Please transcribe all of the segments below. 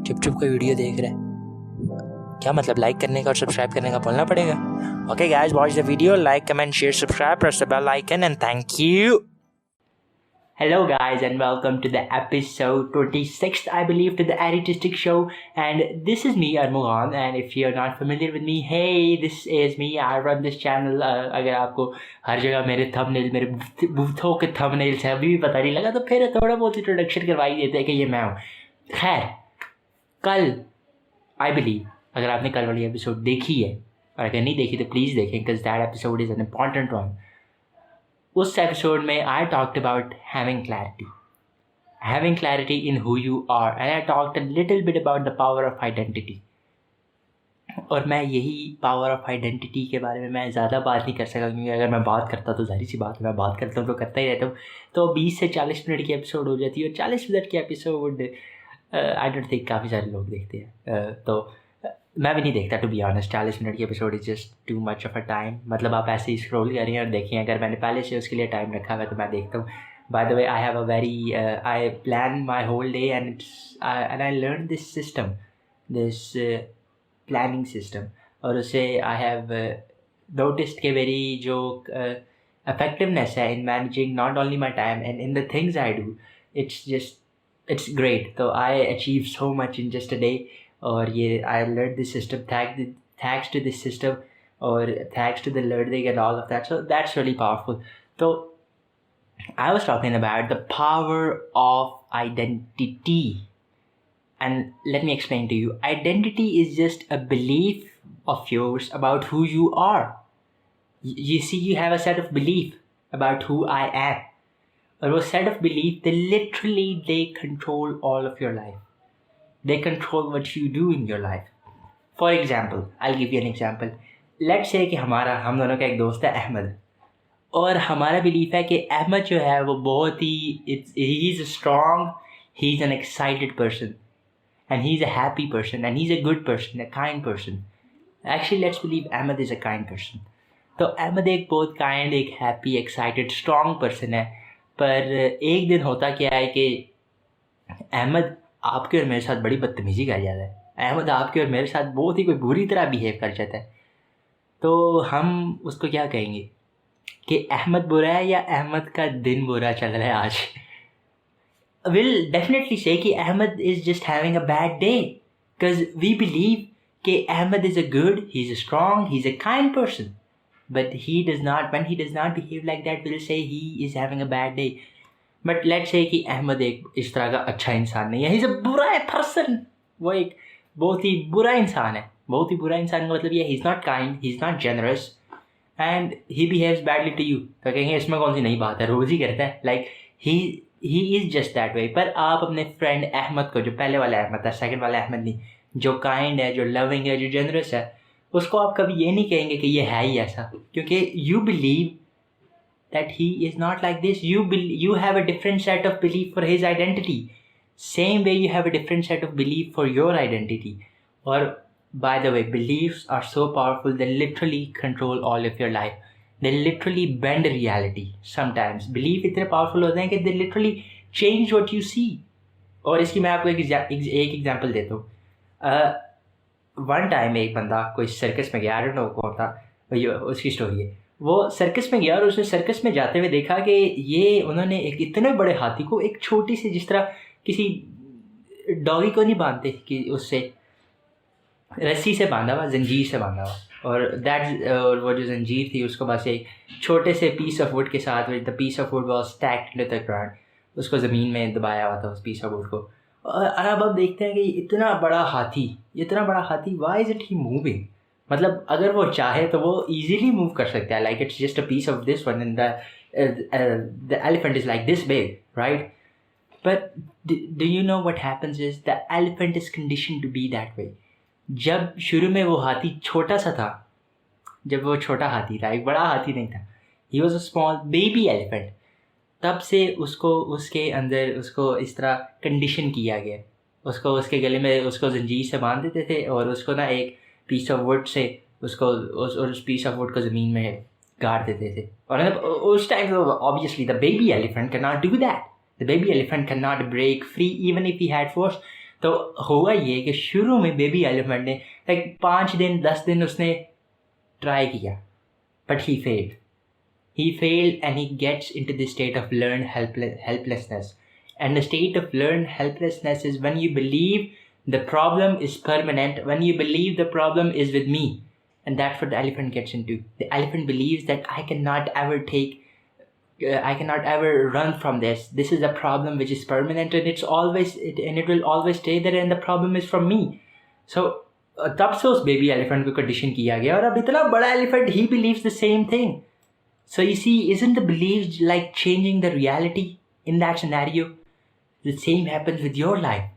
चुप चुप कोई वीडियो देख रहा है, क्या मतलब लाइक करने का और सब्सक्राइब करने का बोलना पड़ेगा? Okay guys, watch the video, like, comment, share, subscribe, press the bell icon and thank you. Hello guys and welcome to the episode 26th I believe to the Radiopublic show, and this is me Armughan, and if you're not familiar with me, hey, this is me, I run this channel. अगर आपको हर जगह मेरे thumbnail, मेरे बूथों के thumbnail से अभी भी पता नहीं लगा तो फिर थोड़ा बहुत इंट्रोडक्शन करवाई देते हैं कि ये मैं हूँ. खैर, कल आई बिलीव अगर आपने कल वाली एपिसोड देखी है, और अगर नहीं देखी तो प्लीज़ देखें, because that episode is an important one. उस एपिसोड में I talked about having clarity in who you are, and I talked a little bit about the power of identity. और मैं यही पावर ऑफ आइडेंटिटी के बारे में मैं ज़्यादा बात नहीं कर सका, क्योंकि अगर मैं बात करता तो जाहिर सी बात है, मैं बात करता हूँ तो करता ही रहता हूँ, तो 20 से 40 मिनट की एपिसोड हो जाती है, और 40 मिनट की एपिसोड आई डोंट थिंक काफ़ी सारे लोग देखते हैं. तो मैं भी नहीं देखता, टू बी ऑनेस्ट. 40 मिनट की episode is just too much of a time. मतलब आप ऐसे ही स्क्रॉल करें और देखें, अगर मैंने पहले से उसके लिए टाइम रखा हुआ है तो मैं देखता हूँ. By the way, I have a very I plan my whole day and I learn this system, this planning system, और उससे आई हैव नोटिस्ड के मेरी जो effectiveness है in managing not only my time and in the things I do, it's great. So I achieved so much in just a day. और ये I learned this system thanks to this system, or thanks to the learning and all of that. So that's really powerful. So I was talking about the power of identity. And let me explain to you. Identity is just a belief of yours about who you are. You see, you have a set of belief about who I am. और वो set of belief, they control all of your life. They control what you do in your life. For example, I'll give you an example. Let's say कि हम दोनों का एक दोस्त है अहमद, और हमारा बिलीफ है कि अहमद जो है वो बहुत ही he's strong, he's an excited person, and he's a happy person, and he's a good person, a kind person. Actually, let's believe Ahmed is a kind person. तो अहमद एक बहुत काइंड, एक हैप्पी, एक्साइटेड, स्ट्रॉन्ग पर्सन है. पर एक दिन होता क्या है कि अहमद आपके और मेरे साथ बड़ी बदतमीज़ी कर जाता है. अहमद आपके और मेरे साथ बहुत ही कोई बुरी तरह बिहेव कर जाता है. तो हम उसको क्या कहेंगे कि अहमद बुरा है या अहमद का दिन बुरा चल रहा है आज? विल डेफिनेटली से कि Ahmed is just having a bad day, because we believe कि Ahmed is a good, he is a strong, he is a kind person. But when he does not behave like that, we'll say he is having a bad day. But let's say कि अहमद एक इस तरह का अच्छा इंसान नहीं है, he's a बुरा person. वो एक बहुत ही बुरा इंसान है. बहुत ही बुरा इंसान का मतलब ये, he's not kind, he's not generous, and he behaves badly to you. तो कहेंगे इसमें कौन सी नई बात है, रोज़ ही करता है. Like he is just that way. पर आप अपने फ्रेंड अहमद को, जो पहले वाला अहमद था, सेकंड वाला अहमद नहीं, जो काइंड है, जो लविंग है, जो जेनरस है, उसको आप कभी ये नहीं कहेंगे कि ये है ही ऐसा, क्योंकि you believe that he is not like this. You have a different set of belief for his identity, same way you have a different set of belief for your identity. और by the way, beliefs are so powerful, they literally control all of your life. They literally bend reality. Sometimes belief इतने powerful होते हैं कि they literally change what you see. और इसकी मैं आपको एक एग्जाम्पल देता हूँ. वन टाइम एक बंदा कोई सर्कस में गया, आई डोंट नो कौन था, उसकी स्टोरी है. वो सर्कस में गया और उसने सर्कस में जाते हुए देखा कि ये उन्होंने एक इतने बड़े हाथी को एक छोटी सी, जिस तरह किसी डॉगी को नहीं बांधते कि उससे रस्सी से बांधा हुआ, जंजीर से बांधा हुआ, और वो जो जंजीर थी उसको बस एक छोटे से पीस ऑफ वुड के साथ, the piece of wood was stacked into the ground, उसको ज़मीन में दबाया हुआ था उस पीस ऑफ वुड को. और अब आप देखते हैं कि इतना बड़ा हाथी why is it he moving? मतलब अगर वो चाहे तो वो इजीली मूव कर सकता है. Like it's just a piece of this one, and the elephant is like this big, right? But do you know what happens is the elephant is conditioned to be that way. जब शुरू में वो हाथी छोटा सा था, जब वो छोटा हाथी था, एक बड़ा हाथी नहीं था, he was a small baby elephant, तब से उसको उसके अंदर उसको इस तरह कंडीशन किया गया. उसको उसके गले में उसको जंजीर से बांध देते थे, और उसको ना एक पीस ऑफ वुड से उसको उस पीस ऑफ वुड को ज़मीन में गाड़ देते थे. और उस टाइम तो obviously the baby elephant can not do that. The baby elephant can not break free even if he had force. तो हुआ ये कि शुरू में बेबी एलिफेंट ने लाइक 5 दिन 10 दिन उसने ट्राई किया, but he failed and he gets into the state of learned helplessness. And the state of learned helplessness is when you believe the problem is permanent, when you believe the problem is with me. And that's what the elephant gets into. The elephant believes that I cannot ever run from this. This is a problem which is permanent, and it will always stay there, and the problem is from me. So तब से उस baby elephant को condition किया गया, और अब इतना बड़ा elephant he believes the same thing. So you see, isn't the belief like changing the reality in that scenario? The same happens with your life.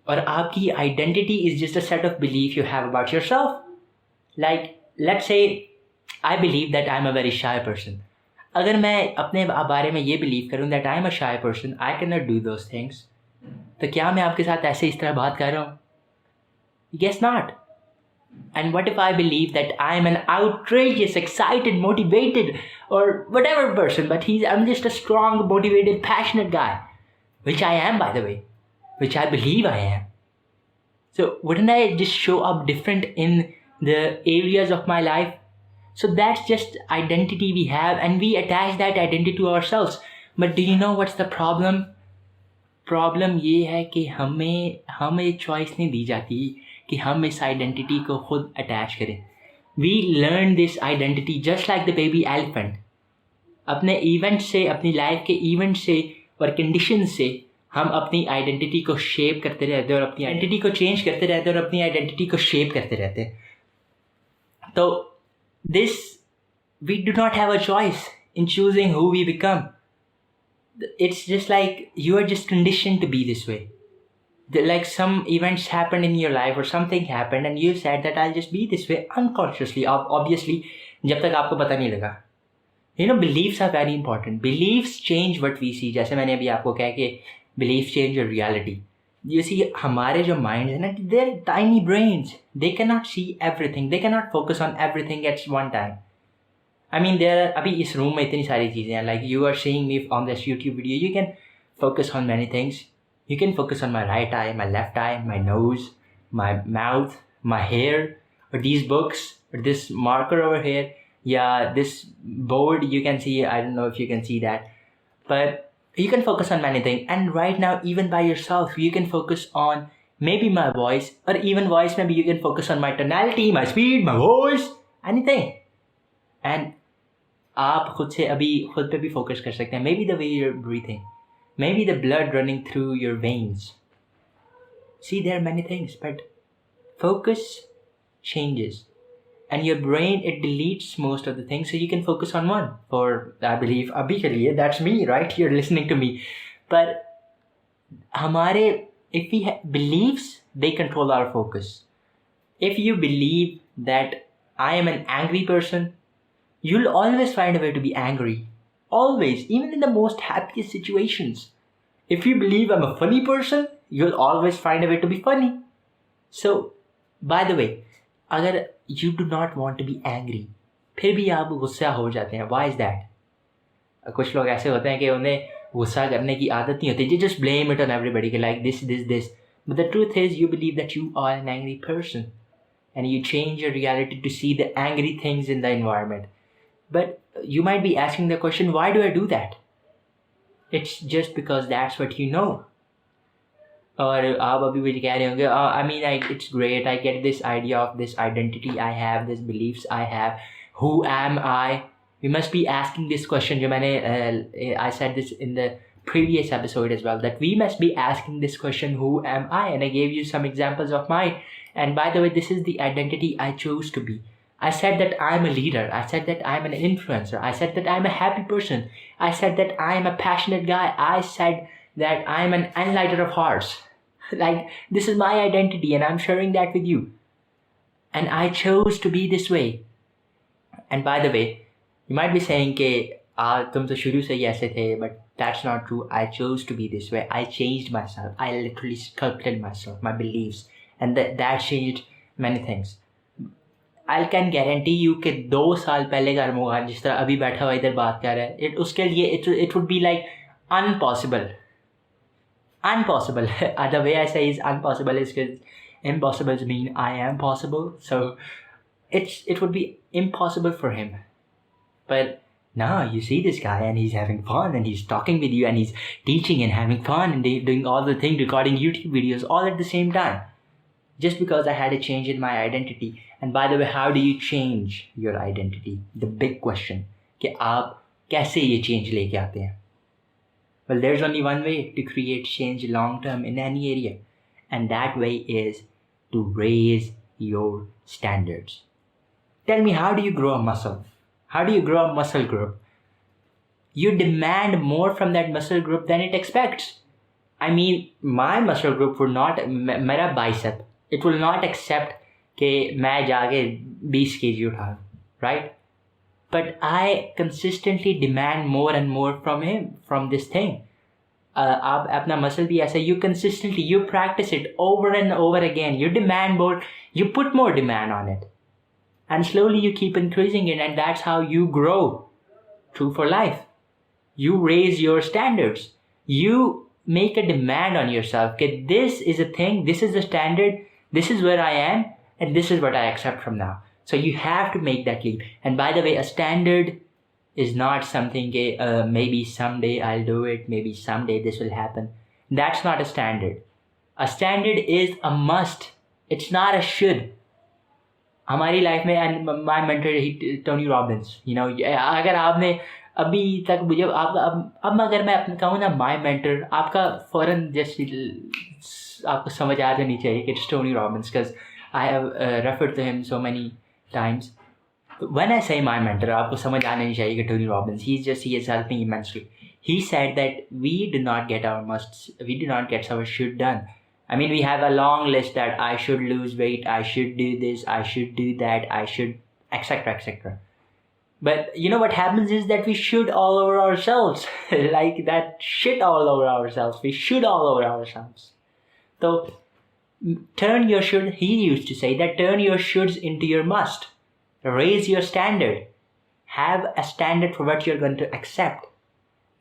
और आपकी identity is just a set of belief you have about yourself. Like, let's say I believe that I'm a very shy person. अगर मैं अपने बारे में ये believe करूँ that I'm a shy person, I cannot do those things, तो क्या मैं आपके साथ ऐसे इस तरह बात कर रहा हूँ? Guess not. And what if I believe that I'm an outrageous, excited, motivated, or whatever person, but I'm just a strong, motivated, passionate guy, which I am, by the way, which I believe I am. So wouldn't I just show up different in the areas of my life? So that's just identity we have, and we attach that identity to ourselves. But do you know what's the problem? Problem ये है कि हमें choice नहीं दी जाती कि हम इस identity को खुद अटैच करें. We learn this identity just like the baby elephant. अपने इवेंट से, अपनी लाइफ के इवेंट से और कंडीशन से हम अपनी आइडेंटिटी को शेप करते रहते हैं, और अपनी आइडेंटिटी को चेंज करते रहते हैं, और अपनी आइडेंटिटी को शेप करते रहते हैं. तो this we do not have a choice in choosing who we become. It's just like you are just condition to be this way. Like some events happened in your life, or something happened and you said that I'll just be this way unconsciously, obviously, जब तक आपको पता नहीं लगा. You know, beliefs are very important. Beliefs change what we see. जैसे मैंने अभी आपको कहा कि beliefs change your reality. You see, हमारे जो minds हैं ना, they're tiny brains. They cannot see everything. They cannot focus on everything at one time. I mean, अभी इस room में इतनी सारी चीज़ें हैं. Like you are seeing me on this YouTube video. You can focus on many things. You can focus on my right eye, my left eye, my nose, my mouth, my hair, or these books, or this marker over here. Yeah, this board you can see. I don't know if you can see that. But you can focus on many things. And right now, even by yourself, you can focus on maybe my voice, or even voice, maybe you can focus on my tonality, my speed, my voice, anything. And आप खुद से अभी खुद पे भी focus कर सकते हैं. Maybe the way you're breathing. Maybe the blood running through your veins. See, there are many things, but focus changes. And your brain, it deletes most of the things, so you can focus on one. For, I believe, abhi ke liye, that's me, right? You're listening to me. But if we have beliefs, they control our focus. If you believe that I am an angry person, you'll always find a way to be angry. Always, even in the most happiest situations. If you believe I'm a funny person, you'll always find a way to be funny. So, by the way, अगर you do not want to be angry, फिर भी आप गुस्सा हो जाते हैं. Why is that? कुछ लोग ऐसे होते हैं कि उन्हें गुस्सा करने की आदत नहीं होती. They just blame it on everybody, like this. But the truth is, you believe that you are an angry person, and you change your reality to see the angry things in the environment. But you might be asking the question, why do I do that? It's just because that's what you know. और आप अभी भी कह रहे होंगे, I mean, it's great, I get this idea of this identity I have, this beliefs I have, who am I? We must be asking this question. जो मैंने I said this in the previous episode as well, that we must be asking this question, who am I? And I gave you some examples of mine. And by the way, this is the identity I chose to be. I said that I'm a leader. I said that I'm an influencer. I said that I'm a happy person. I said that I'm a passionate guy. I said that I'm an enlighter of hearts. Like, this is my identity, and I'm sharing that with you. And I chose to be this way. And by the way, you might be saying कि तुम तो शुरू से ही ऐसे थे, but that's not true. I chose to be this way. I changed myself. I literally sculpted myself, my beliefs, and that changed many things. I can guarantee you कि 2 साल पहले का मोहन जिस तरह अभी बैठा हुआ इधर बात कर रहा है, उसके लिए it would be like impossible. impossible. The way I say is impossible is because impossible mean I am possible. So it would be impossible for him. But now you see this guy and he's having fun and he's talking with you and he's teaching and having fun and doing all the things, recording YouTube videos all at the same time. Just because I had a change in my identity. And by the way, how do you change your identity? The big question. कि आप कैसे ये change लेके आते हैं? Well, there's only one way to create change long term in any area. And that way is to raise your standards. Tell me, how do you grow a muscle? How do you grow a muscle group? You demand more from that muscle group than it expects. I mean, my muscle group would not, मेरा bicep, it will not accept कि मैं जाके 20 kg उठाऊं, right? But I consistently demand more and more from him, from this thing. आप अपना muscle भी ऐसा, you consistently, you practice it over and over again. You demand more, you put more demand on it. And slowly you keep increasing it, and that's how you grow. True for life. You raise your standards. You make a demand on yourself. Okay, this is a thing, this is a standard, this is where I am, and this is what I accept from now. So you have to make that leap. And by the way, a standard is not something, maybe someday I'll do it, maybe someday this will happen. That's not a standard. A standard is a must. It's not a should. हमारी life में, and my mentor Tony Robbins, you know, अगर आपने अभी तक मुझे आपका अब अगर मैं अपने कहूँ ना my mentor, आपका फ़ौरन जैसे आपको समझ आ जानी चाहिए कि it's Tony Robbins, because I have referred to him so many times. When I say my mentor, आपको समझ आना नहीं चाहिए कि Tony Robbins, he is helping immensely. He said that we do not get our musts, we do not get our should done. I mean, we have a long list that I should lose weight, I should do this, I should do that, I should, etc., etc. But you know what happens is that we should all over ourselves. Like that shit all over ourselves. We should all over ourselves. So, turn your should, he used to say that turn your shoulds into your must. Raise your standard. Have a standard for what you're going to accept.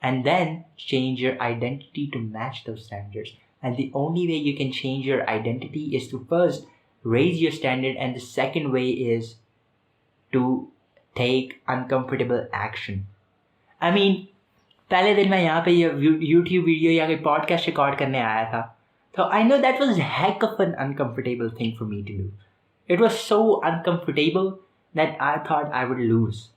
And then change your identity to match those standards. And the only way you can change your identity is to first raise your standard, and the second way is to take uncomfortable action. I mean, पहले दिन मैं यहाँ पे ये YouTube video या कोई podcast record करने आया था, so I know that was a heck of an uncomfortable thing for me to do. It was so uncomfortable that I thought I would lose.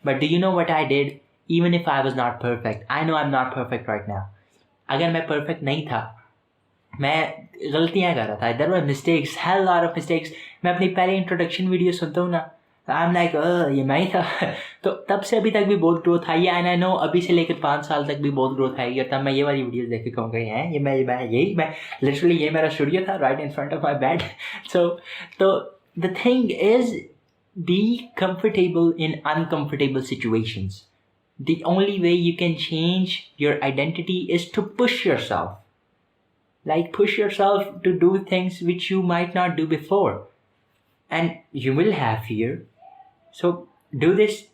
But do you know what I did? Even if I was not perfect, I know I'm not perfect right now. अगर मैं perfect नहीं था, मैं गलतियाँ कर रहा था. There were mistakes, hell lot of mistakes. मैं अपनी पहले इंट्रोडक्शन वीडियो सुनता हूँ ना, I'm like, ये मैं ही था. तो तब से अभी तक भी बहुत ग्रोथ आई है, and I know अभी से लेकर 5 साल तक भी बहुत ग्रोथ आएगी. और तब मैं ये वाली वीडियोस देख के कहूँगा हैं मैं literally ये मेरा स्टूडियो था right in front of my bed. So the thing is, be comfortable in uncomfortable situations. The only way you can change your identity is to push yourself. Like push yourself to do things which you might not do before. And you will have fear. So do this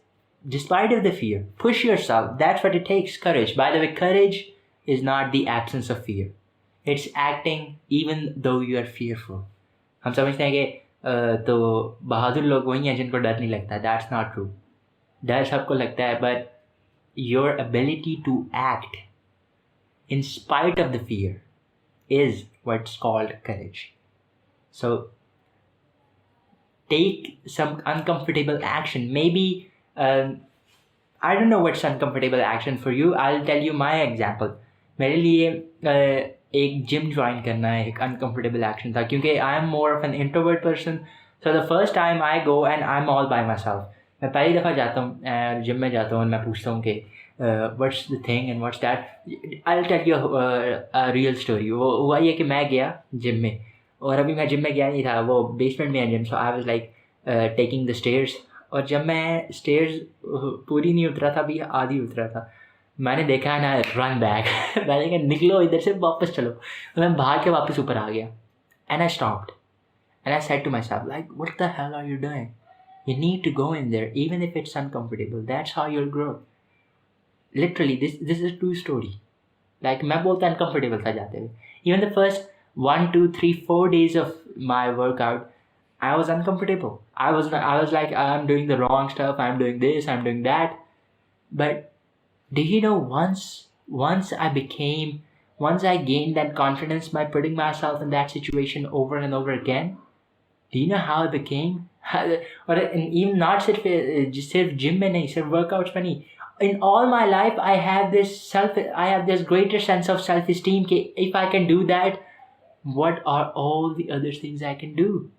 despite of the fear. Push yourself. That's what it takes, courage. By the way, courage is not the absence of fear. It's acting even though you are fearful. हम समझते हैं कि तो बहादुर लोग वही हैं जिनको डर नहीं लगता. That's not true. डर सबको लगता है, but your ability to act in spite of the fear is what's called courage. So take some uncomfortable action. Maybe I don't know what's uncomfortable action for you. I'll tell you my example. मेरे लिए एक gym join करना एक uncomfortable action था, क्योंकि I am more of an introvert person. So the first time I go and I'm all by myself. मैं पहली दफ़ा जाता हूँ जिम में जाता हूँ और मैं पूछता हूँ कि what's the thing and what's that. I'll tell you a real story. वो हुआ ये कि मैं गया जिम में, और अभी मैं जिम में गया नहीं था, वो बेसमेंट में है gym. So I was like taking the stairs, और जब मैं स्टेयर्स पूरी नहीं उतरा था, अभी आधी उतरा था, मैंने देखा ना रन बैक. मैंने कहा निकलो इधर से, वापस चलो. मैं भाग के वापस ऊपर आ गया. And I stopped and I said to myself, like, what the hell are you doing? You need to go in there even if it's uncomfortable. That's how you'll grow. Literally, this is a true story. Like मैं बहुत uncomfortable था जाते हुए. Even the first 1, 2, 3, 4 days of my workout, I was uncomfortable. I was like, I'm doing the wrong stuff. I'm doing this. I'm doing that. But do you know, once I gained that confidence by putting myself in that situation over and over again, do you know how I became? और even not सिर्फ gym में नहीं, सिर्फ workouts में नहीं, in all my life I have this greater sense of self-esteem कि if I can do that, what are all the other things I can do?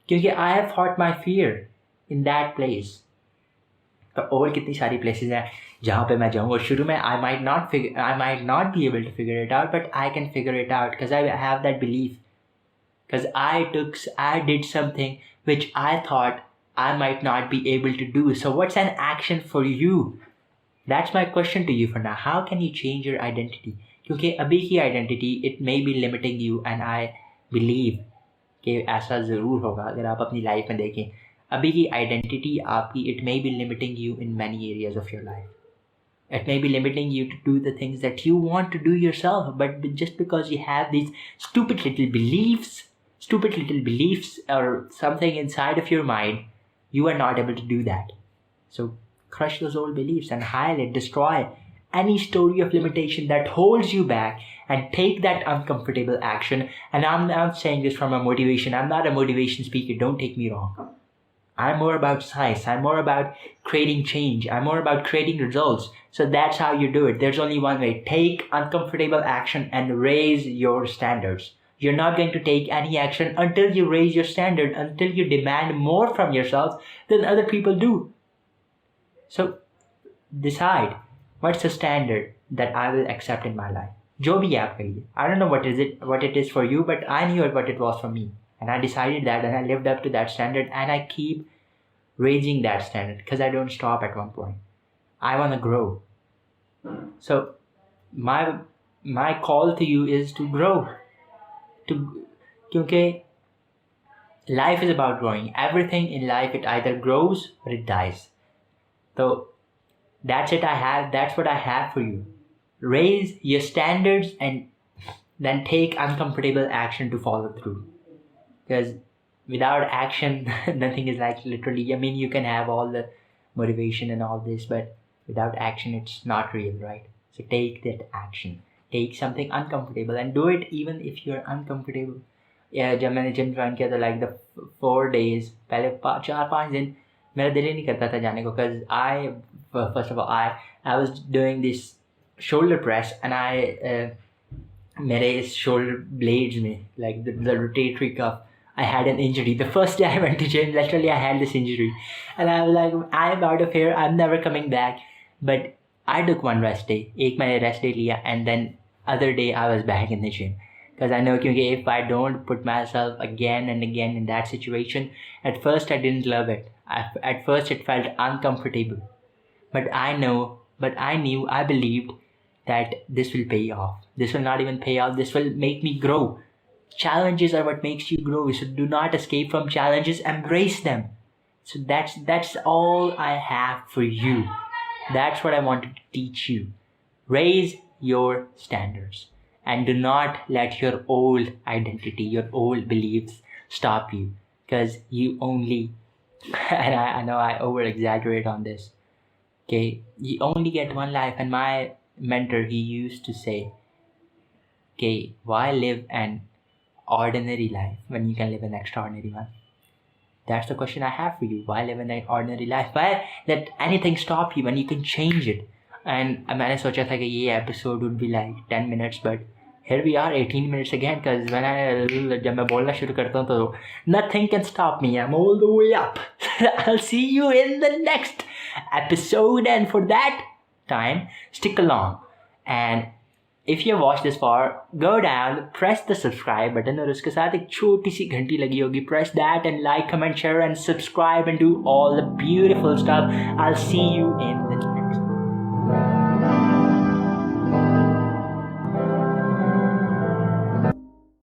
क्योंकि I have fought my fear in that place. तो और कितनी सारी places हैं जहाँ पे मैं जाऊँगा. शुरू में I might not be able to figure it out, but I can figure it out because I have that belief. Because I did something which I thought I might not be able to do. So what's an action for you? That's my question to you for now. How can you change your identity? क्योंकि अभी की identity, it may be limiting you, and I believe कि ऐसा ज़रूर होगा अगर आप अपनी लाइफ में देखें. अभी की identity आपकी, it may be limiting you in many areas of your life. It may be limiting you to do the things that you want to do yourself, but just because you have these stupid little beliefs or something inside of your mind, you are not able to do that. So crush those old beliefs and highlight, destroy any story of limitation that holds you back, and take that uncomfortable action. And I'm not saying this from a motivation. I'm not a motivation speaker. Don't take me wrong. I'm more about science. I'm more about creating change. I'm more about creating results. So that's how you do it. There's only one way. Take uncomfortable action and raise your standards. You're not going to take any action until you raise your standard, until you demand more from yourself than other people do. So decide, what's the standard that I will accept in my life? जो भी है आपके लिए. I don't know what it is for you, but I knew what it was for me. And I decided that, and I lived up to that standard, and I keep raising that standard because I don't stop at one point. I want to grow. So my call to you is to grow. Because life is about growing. Everything in life, it either grows or it dies. So that's what I have for you. Raise your standards and then take uncomfortable action to follow through. Because without action, nothing is like literally, I mean, you can have all the motivation and all this, but without action, it's not real, right? So take that action. Take something uncomfortable and do it even if you're uncomfortable. Yeah, जब मैंने gym join किया तो like the 4 days, पहले 4-5 दिन मेरा दिल ही नहीं करता था जाने को, because first of all I was doing this shoulder press, and मेरे इस shoulder blades में, like the rotatory cuff, I had an injury. The first day I went to gym, literally I had this injury. And I was like, I'm out of here. I'm never coming back. But I took one rest day. एक मैंने rest day लिया, and then other day I was back in the gym. Because I know क्योंकि if I don't put myself again and again in that situation, at first I didn't love it. At first it felt uncomfortable. But I believed that this will pay off. This will not even pay off. This will make me grow. Challenges are what makes you grow. So do not escape from challenges. Embrace them. So that's all I have for you. That's what I wanted to teach you. Raise your standards. And do not let your old identity, your old beliefs stop you. Because you only, and I know I over-exaggerate on this, okay, you only get one life. And my mentor, he used to say, okay, why live an ordinary life when you can live an extraordinary one? That's the question I have for you. Why live an ordinary life? Why let anything stop you when you can change it? And मैंने सोचा था कि ये episode would be like 10 minutes, but here we are, 18 minutes again, because जब मैं बोलना शुरू करता हूँ तो nothing can stop me. I'm all the way up. I'll see you in the next episode, and for that time, stick along. And if you have watched this far, go down, press the subscribe button, और उसके साथ एक छोटी सी घंटी लगी होगी. Press that and like, comment, share, and subscribe, and do all the beautiful stuff. I'll see you in the